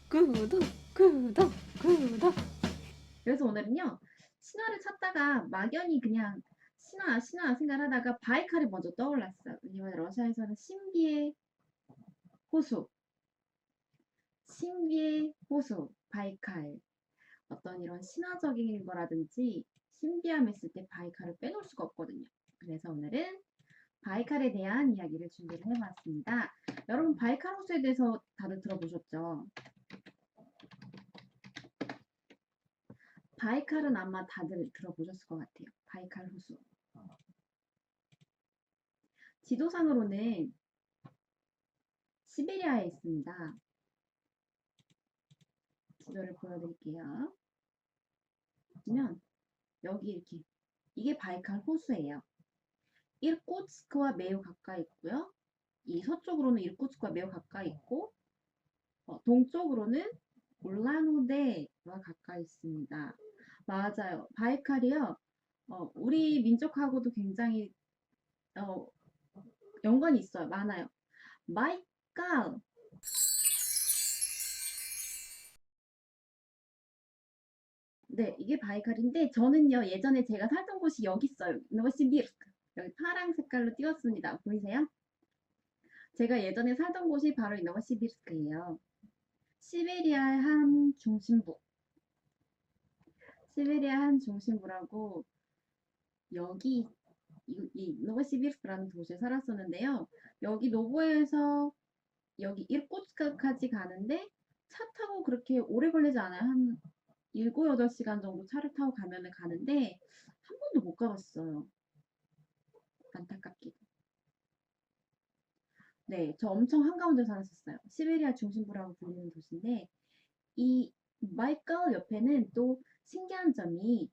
구독, 구독, 구독. 그래서 오늘은요, 신화를 찾다가 막연히 그냥 신화 생각하다가 바이칼이 먼저 떠올랐어요. 왜냐면 러시아에서는 호수, 신비의 호수, 바이칼. 어떤 이런 신화적인 거라든지 신비함 있을 때 바이칼을 빼놓을 수가 없거든요. 그래서 오늘은 바이칼에 대한 이야기를 준비를 해봤습니다. 여러분 바이칼 호수에 대해서 다들 들어보셨죠? 바이칼은 아마 다들 들어보셨을 것 같아요. 바이칼 호수. 지도상으로는 시베리아에 있습니다. 지도를 보여드릴게요. 보면 여기 이렇게 이게 바이칼 호수예요. 이르쿠츠크와 매우 가까이 있고요. 이 서쪽으로는 이르쿠츠크와 매우 가까이 있고 동쪽으로는 울란우데와 가까이 있습니다. 맞아요. 바이칼이요. 우리 민족하고도 굉장히 어, 연관이 있어요. 많아요. 바이칼. 네, 이게 바이칼인데 저는요 예전에 제가 살던 곳이 여기 있어요. 노시비르스크. 여기 파랑 색깔로 띄웠습니다. 보이세요? 제가 예전에 살던 곳이 바로 이 노시비르스크예요. 시베리아의 한 중심부. 시베리아 한 중심부라고 여기 이 노보시비르스크라는 도시에 살았었는데요. 여기 노보에서 여기 이르쿠츠크까지 가는데 차 타고 그렇게 오래 걸리지 않아요. 한 7, 8시간 정도 차를 타고 가면은 가는데 한 번도 못 가봤어요. 안타깝게도. 네, 저 엄청 한가운데 살았었어요. 시베리아 중심부라고 불리는 도시인데 이 마이kal 옆에는 또 신기한 점이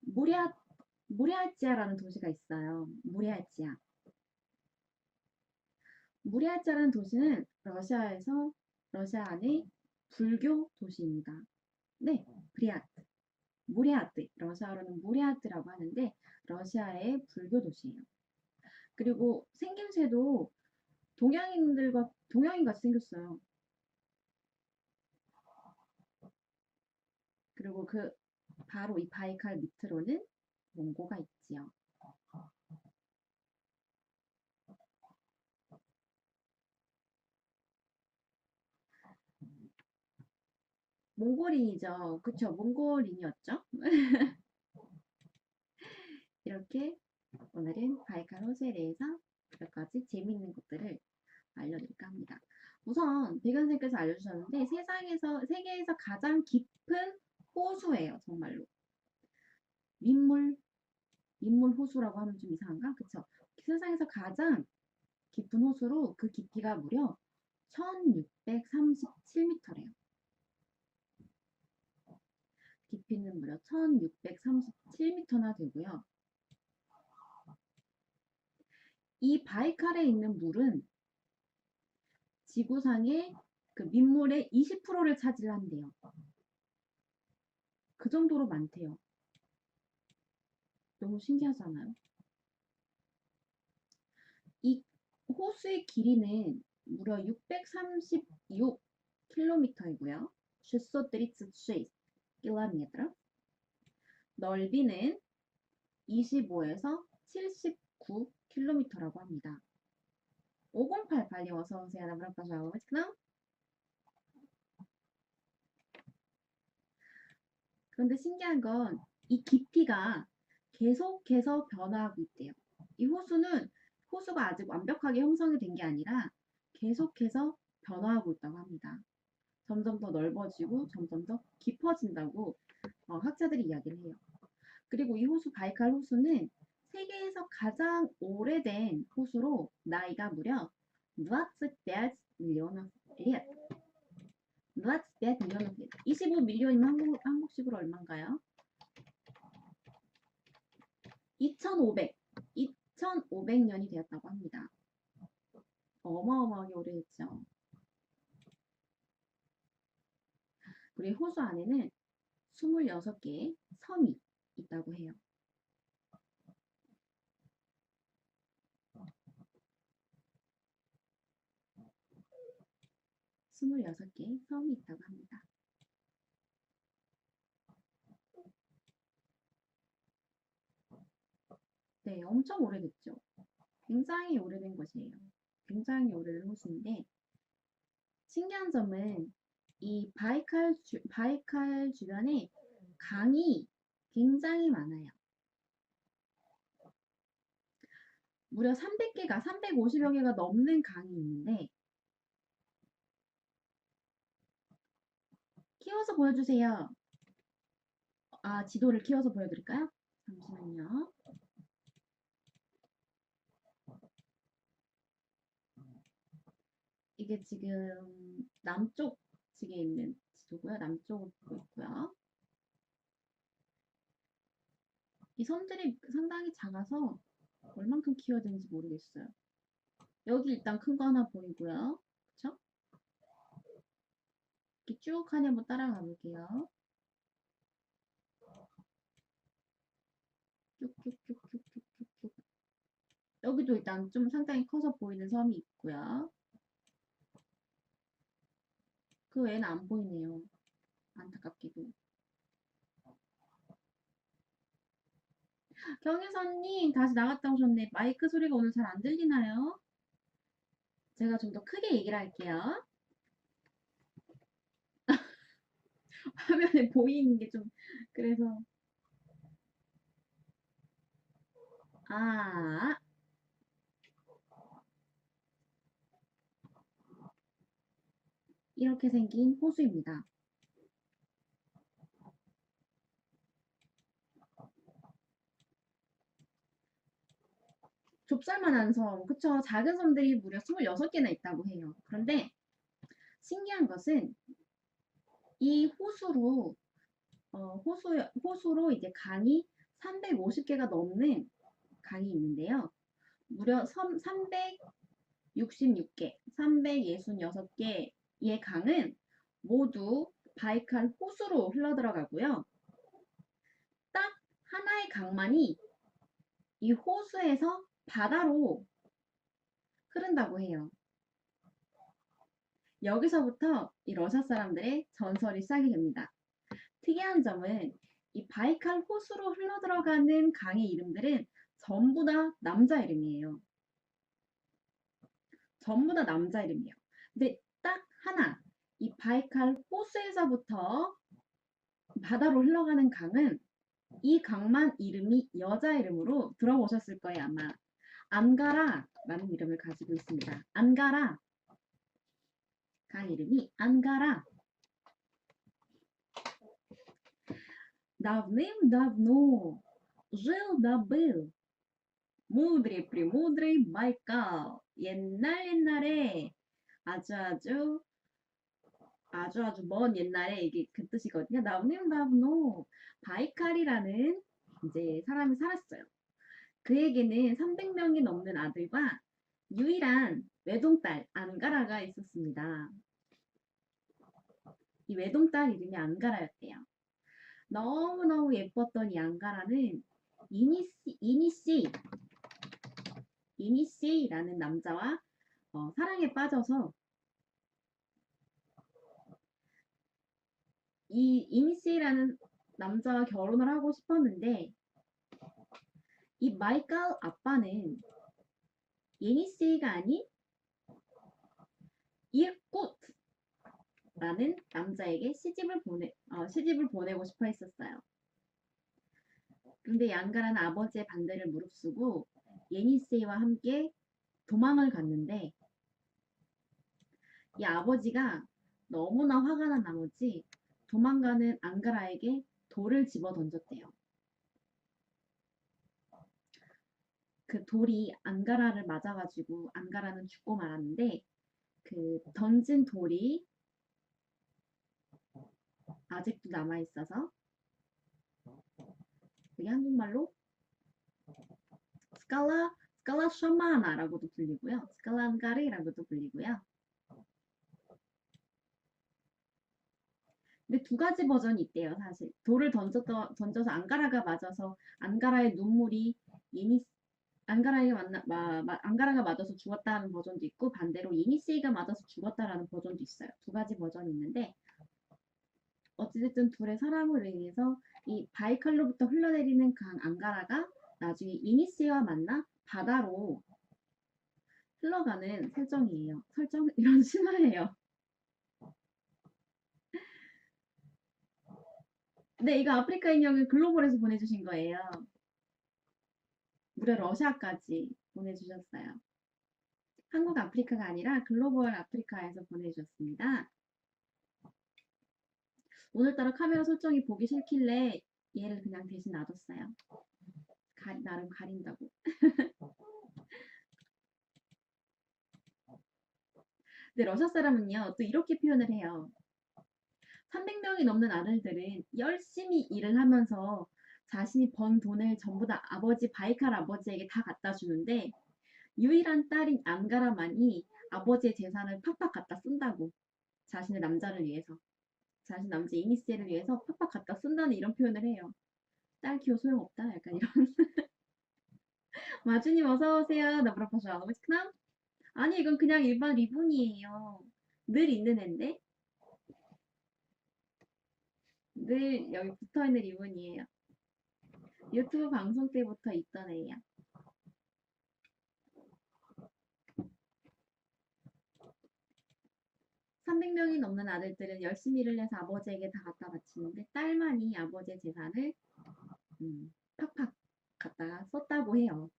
무랴 무랴지아라는 도시가 있어요. 무랴지아. 무리아자라는 도시는 러시아 안의 불교 도시입니다. 네, 브리아트, 무리아트, 러시아어로는 무리아트라고 하는데 러시아의 불교 도시예요. 그리고 생김새도 동양인들과 동양인 같이 생겼어요. 그리고 그 바로 이 바이칼 밑으로는 몽고가 있지요. 몽골인이죠. 그쵸? 몽골인이었죠? 이렇게 오늘은 바이칼 호수에 대해서 몇 가지 재미있는 것들을 알려드릴까 합니다. 우선 백연생께서 알려주셨는데 세계에서 가장 깊은 호수예요. 정말로. 민물, 민물 호수라고 하면 좀 이상한가? 그쵸? 세상에서 가장 깊은 호수로 그 깊이가 무려 1637m래요. 깊이는 무려 1637m나 되고요. 이 바이칼에 있는 물은 지구상의 그 민물의 20%를 차지한대요. 그 정도로 많대요. 너무 신기하지 않아요? 이 호수의 길이는 무려 636km이고요. 636km. 넓이는 25에서 79km라고 합니다. 508 빨리 어서 오세요. 나무라빠샤오. 그런데 신기한 건 이 깊이가 계속해서 변화하고 있대요. 이 호수가 아직 완벽하게 형성이 된 게 아니라 계속해서 변화하고 있다고 합니다. 점점 더 넓어지고 점점 더 깊어진다고 학자들이 이야기를 해요. 그리고 이 호수 바이칼 호수는 세계에서 가장 오래된 호수로 나이가 무려 25 밀리언 리 25 밀리언 25밀리언이면 한국식으로 얼마인가요? 2500년이 되었다고 합니다. 어마어마하게 오래됐죠. 그리고 호수 안에는 26개의 섬이 있다고 해요. 26개의 섬이 있다고 합니다. 네, 엄청 오래됐죠. 굉장히 오래된 곳이에요. 굉장히 오래된 호수인데 신기한 점은 이 바이칼 주변에 강이 굉장히 많아요. 무려 300개가, 350여 개가 넘는 강이 있는데 키워서 보여주세요. 아, 지도를 키워서 보여드릴까요? 잠시만요. 이게 지금 남쪽 측에 있는 지도고요. 남쪽으로 보고 있고요. 이 섬들이 상당히 작아서 얼만큼 키워야 되는지 모르겠어요. 여기 일단 큰 거 하나 보이고요. 그쵸? 이렇게 쭉 하니 한번 따라가 볼게요. 쭉쭉쭉쭉쭉쭉쭉. 여기도 일단 좀 상당히 커서 보이는 섬이 있고요. 그 외에는 안 보이네요. 안타깝게도. 경혜선님 다시 나갔다 오셨네. 마이크 소리가 오늘 잘 안 들리나요? 제가 좀 더 크게 얘기를 할게요. 화면에 보이는 게 좀 그래서 아 이렇게 생긴 호수입니다. 좁쌀만한 섬, 그쵸? 작은 섬들이 무려 26개나 있다고 해요. 그런데 신기한 것은 이 호수로 이제 강이 350개가 넘는 강이 있는데요. 무려 366개, 366개의 강은 모두 바이칼 호수로 흘러들어가고요. 딱 하나의 강만이 이 호수에서 바다로 흐른다고 해요. 여기서부터 이 러시아 사람들의 전설이 시작이 됩니다. 특이한 점은 이 바이칼 호수로 흘러들어가는 강의 이름들은 전부 다 남자 이름이에요. 전부 다 남자 이름이에요. 근데 딱 하나, 이 바이칼 호수에서부터 바다로 흘러가는 강은 이 강만 이름이 여자 이름으로 들어보셨을 거예요, 아마. 안가라라는 이름을 가지고 있습니다. 안가라. 강 이름이 안가라. Давным-давно жил-да был 무드리-프리무드리 바이칼. 옛날 옛날에 아주 아주 먼 옛날에 이게 그 뜻이거든요. 나우님다브노 바이칼이라는 이제 사람이 살았어요. 그에게는 300명이 넘는 아들과 유일한 외동딸 안가라가 있었습니다. 이 외동딸 이름이 안가라였대요. 너무너무 예뻤던 이 안가라는 이니씨라는 남자와 사랑에 빠져서 이 이니씨라는 남자와 결혼을 하고 싶었는데 이 마이칼 아빠는 예니씨가 아닌 일꽃라는 남자에게 시집을 보내고 싶어 했었어요. 그런데 양가라는 아버지의 반대를 무릅쓰고 예니씨와 함께 도망을 갔는데 이 아버지가 너무나 화가 난 나머지 도망가는 안가라에게 돌을 집어 던졌대요. 그 돌이 안가라를 맞아가지고 안가라는 죽고 말았는데 그 던진 돌이 아직도 남아있어서 그게 한국말로 스칼라 샤마나라고도 불리고요. 스칼란가리라고도 불리고요. 근데 두 가지 버전이 있대요, 사실. 돌을 던져서 안가라가 맞아서 안가라의 눈물이 예니 앙가라가 맞아서 죽었다는 버전도 있고 반대로 이니시에가 맞아서 죽었다라는 버전도 있어요. 두 가지 버전이 있는데 어찌됐든 둘의 사랑으로 인해서 이 바이칼로부터 흘러내리는 강 앙가라가 나중에 이니시에와 만나 바다로 흘러가는 설정이에요. 설정 이런 신화예요. 네, 이거 아프리카 인형은 글로벌에서 보내주신 거예요. 무려 러시아까지 보내주셨어요. 한국 아프리카가 아니라 글로벌 아프리카에서 보내주셨습니다. 오늘따라 카메라 설정이 보기 싫길래 얘를 그냥 대신 놔뒀어요. 나름 가린다고. 근데 러시아 사람은요, 또 이렇게 표현을 해요. 300명이 넘는 아들들은 열심히 일을 하면서 자신이 번 돈을 전부 다 아버지 바이칼 아버지에게 다 갖다 주는데 유일한 딸인 앙가라만이 아버지의 재산을 팍팍 갖다 쓴다고. 자신의 남자를 위해서. 자신 남자 이니시에를 위해서 팍팍 갖다 쓴다는 이런 표현을 해요. 딸 키워 소용없다. 약간 이런. 마주님 어서 오세요. 나 브라파샤 아노비스크남? 아니 이건 그냥 일반 리본이에요. 늘 있는 앤데 늘 여기 붙어있는 리본이에요. 유튜브 방송 때부터 있던 애야. 300명이 넘는 아들들은 열심히 일을 해서 아버지에게 다 갖다 바치는데 딸만이 아버지의 재산을 팍팍 갖다가 썼다고 해요.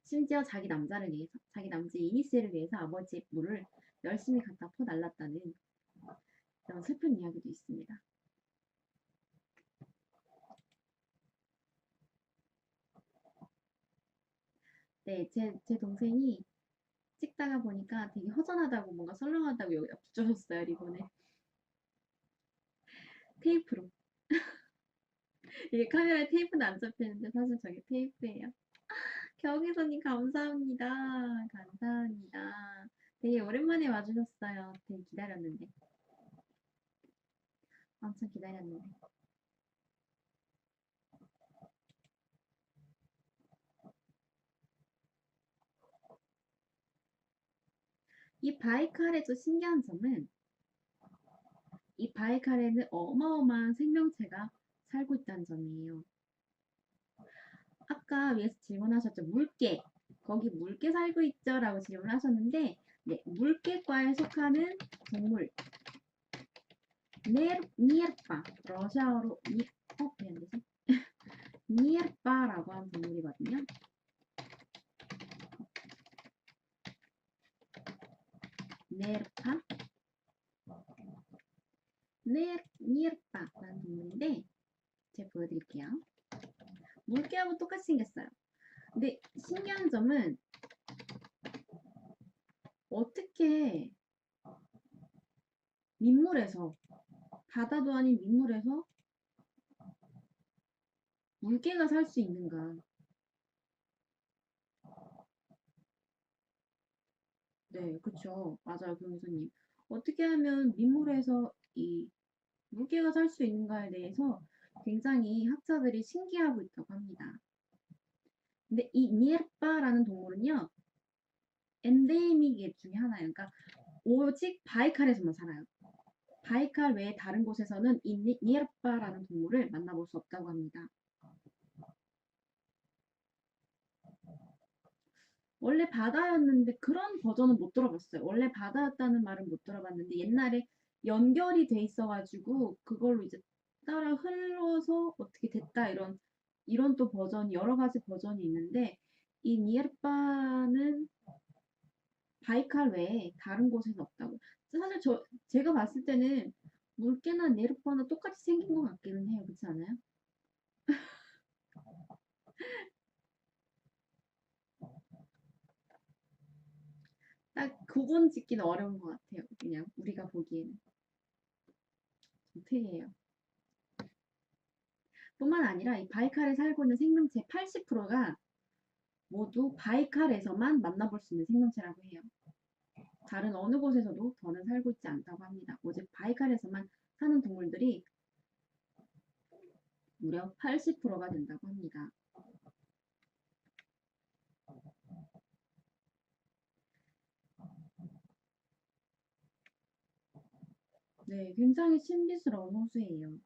심지어 자기 남자를 위해서, 자기 남자 이니스를 위해서 아버지의 물을 열심히 갖다 퍼날랐다는 이런 슬픈 이야기도 있습니다. 네, 제 동생이 찍다가 보니까 되게 허전하다고 뭔가 썰렁하다고 여기다 붙여줬어요, 리본에. 테이프로. 이게 카메라에 테이프는 안 잡히는데 사실 저게 테이프예요. 경희선님 감사합니다. 감사합니다. 되게 오랜만에 와주셨어요. 되게 기다렸는데. 엄청 기다렸는데. 이 바이칼의 신기한 점은 이 바이칼에는 어마어마한 생명체가 살고 있다는 점이에요. 아까 위에서 질문하셨죠. 물개. 거기 물개 살고 있죠? 라고 질문하셨는데 네, 물개과에 속하는 동물 니르빠 러시아어로 왜 안 되지? 니르빠라고 하는 동물이거든요. 네르파 니르빠라는 동물인데 제가 보여드릴게요. 물개하고 똑같이 생겼어요. 근데 신기한 점은 어떻게 민물에서 바다도 아닌 민물에서 물개가 살 수 있는가? 네, 그쵸. 맞아요, 교무소님. 어떻게 하면 민물에서 이 물개가 살 수 있는가에 대해서 굉장히 학자들이 신기하고 있다고 합니다. 근데 이 니에르빠라는 동물은요, 엔데믹 중에 하나예요. 그러니까 오직 바이칼에서만 살아요. 바이칼 외에 다른 곳에서는 이 니에르빠라는 동물을 만나볼 수 없다고 합니다. 원래 바다였는데 그런 버전은 못 들어봤어요. 원래 바다였다는 말은 못 들어봤는데 옛날에 연결이 돼 있어가지고 그걸로 이제 따라 흘러서 어떻게 됐다 이런 또 버전이 여러 가지 버전이 있는데 이 니에르바는 바이칼 외에 다른 곳에는 없다고. 사실 제가 봤을 때는 물개나 니에르바나 똑같이 생긴 것 같기는 해요. 그렇지 않아요? 딱 구분 짓기는 어려운 것 같아요. 그냥 우리가 보기에는 좀 특이해요. 뿐만 아니라 이 바이칼에 살고 있는 생명체 80%가 모두 바이칼에서만 만나볼 수 있는 생명체라고 해요. 다른 어느 곳에서도 더는 살고 있지 않다고 합니다. 오직 바이칼에서만 사는 동물들이 무려 80%가 된다고 합니다. 네, 굉장히 신비스러운 호수예요.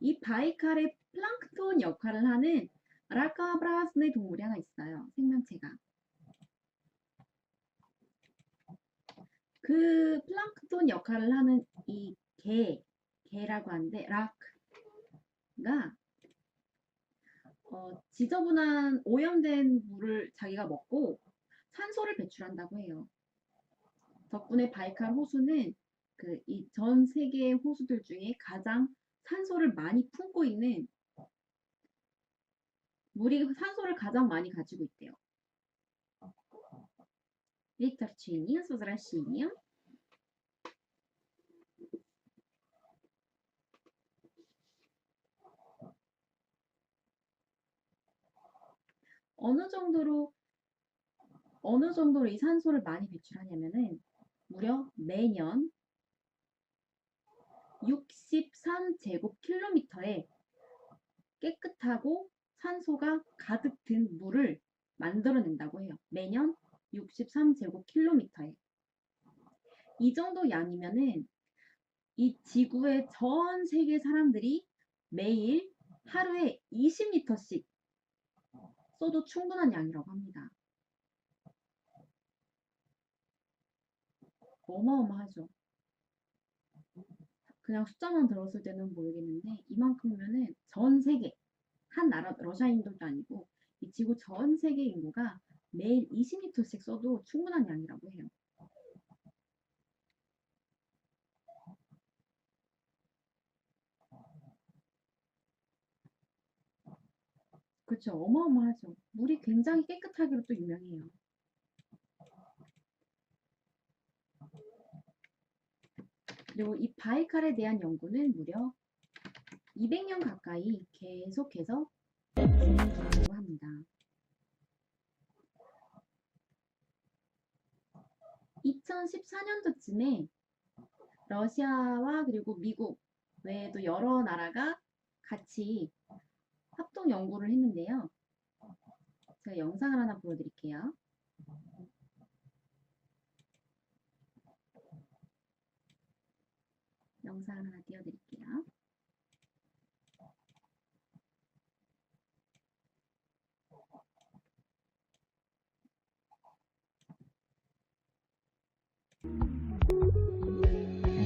이 바이칼의 플랑크톤 역할을 하는 라카브라스의 동물이 하나 있어요. 생명체가. 그 플랑크톤 역할을 하는 이 개라고 하는데 락가 지저분한 오염된 물을 자기가 먹고 산소를 배출한다고 해요. 덕분에 바이칼 호수는 그 이 전 세계 호수들 중에 가장 산소를 많이 품고 있는 물이 산소를 가장 많이 가지고 있대요. 리터치니 소스라시니 어느 정도로 어느 정도로 이 산소를 많이 배출하냐면은 무려 매년 63제곱킬로미터의 깨끗하고 산소가 가득 든 물을 만들어낸다고 해요. 매년 63제곱킬로미터에. 이 정도 양이면은 이 지구의 전 세계 사람들이 매일 하루에 20리터씩 써도 충분한 양이라고 합니다. 어마어마하죠. 그냥 숫자만 들었을 때는 모르겠는데 이만큼이면은 전 세계 한 나라 러시아 인도도 아니고 이 지구 전 세계 인구가 매일 20리터씩 써도 충분한 양이라고 해요. 그렇죠. 어마어마하죠. 물이 굉장히 깨끗하기로 또 유명해요. 그리고 이 바이칼에 대한 연구는 무려 200년 가까이 계속해서 진행 중이라고 합니다. 2014년도쯤에 러시아와 그리고 미국 외에도 여러 나라가 같이 합동 연구를 했는데요. 제가 영상을 하나 보여드릴게요. 영상 하나 띄워드릴게요.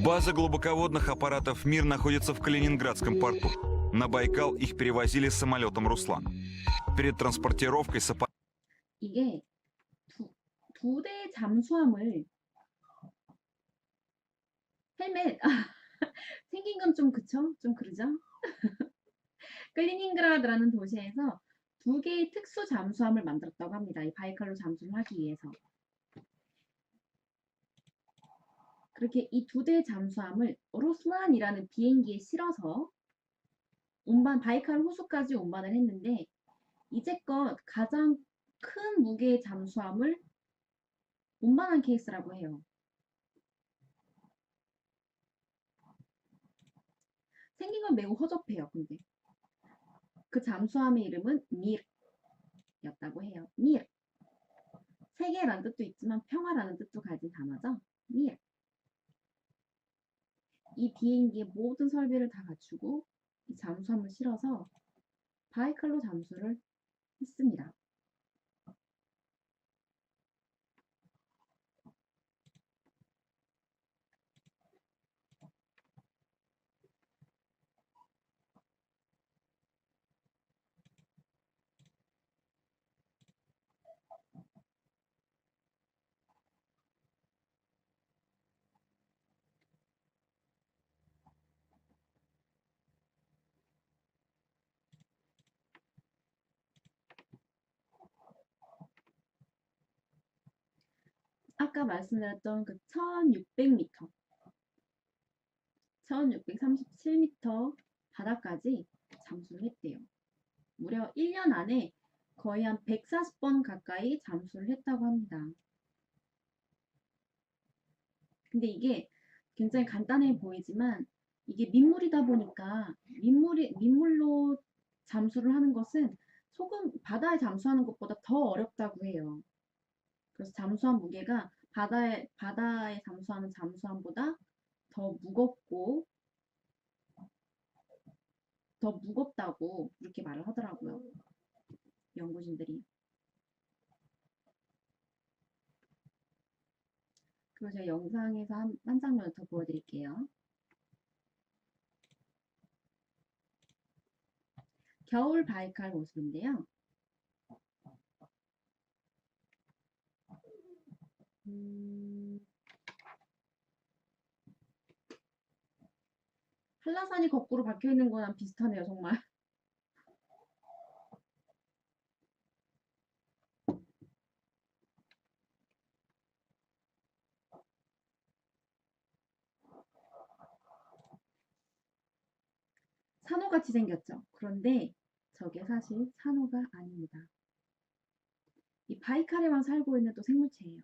База глубоководных аппаратов «Мир» находится в Калининградском порту. На Байкал их перевозили самолетом «Руслан». Перед транспортировкой с 이게 두 대의 잠수함을 헬멧 생긴 건 좀 그쵸? 좀 그러죠? 클리닝그라드라는 도시에서 두 개의 특수 잠수함을 만들었다고 합니다. 이 바이칼로 잠수를 하기 위해서. 그렇게 이 두 대의 잠수함을 루슬란이라는 비행기에 실어서 바이칼 호수까지 운반을 했는데 이제껏 가장 큰 무게의 잠수함을 운반한 케이스라고 해요. 생긴 건 매우 허접해요. 근데 그 잠수함의 이름은 밀이었다고 해요. 밀. 세계라는 뜻도 있지만 평화라는 뜻도 가진 단어죠. 밀. 이 비행기의 모든 설비를 다 갖추고 이 잠수함을 실어서 바이칼로 잠수를 했습니다. 아까 말씀드렸던 그 1600m, 1637m 바다까지 잠수를 했대요. 무려 1년 안에 거의 한 140번 가까이 잠수를 했다고 합니다. 근데 이게 굉장히 간단해 보이지만 이게 민물이다 보니까 민물로 잠수를 하는 것은 바다에 잠수하는 것보다 더 어렵다고 해요. 그래서 잠수함 무게가 바다에 잠수하는 잠수함보다 더 무겁고 더 무겁다고 그렇게 말을 하더라고요. 연구진들이. 그리고 제가 영상에서 한 장면을 더 보여드릴게요. 겨울 바이칼 호수인데요. 한라산이 거꾸로 박혀 있는 거랑 비슷하네요, 정말. 산호같이 생겼죠. 그런데 저게 사실 산호가 아닙니다. 이 바이칼에만 살고 있는 또 생물체예요.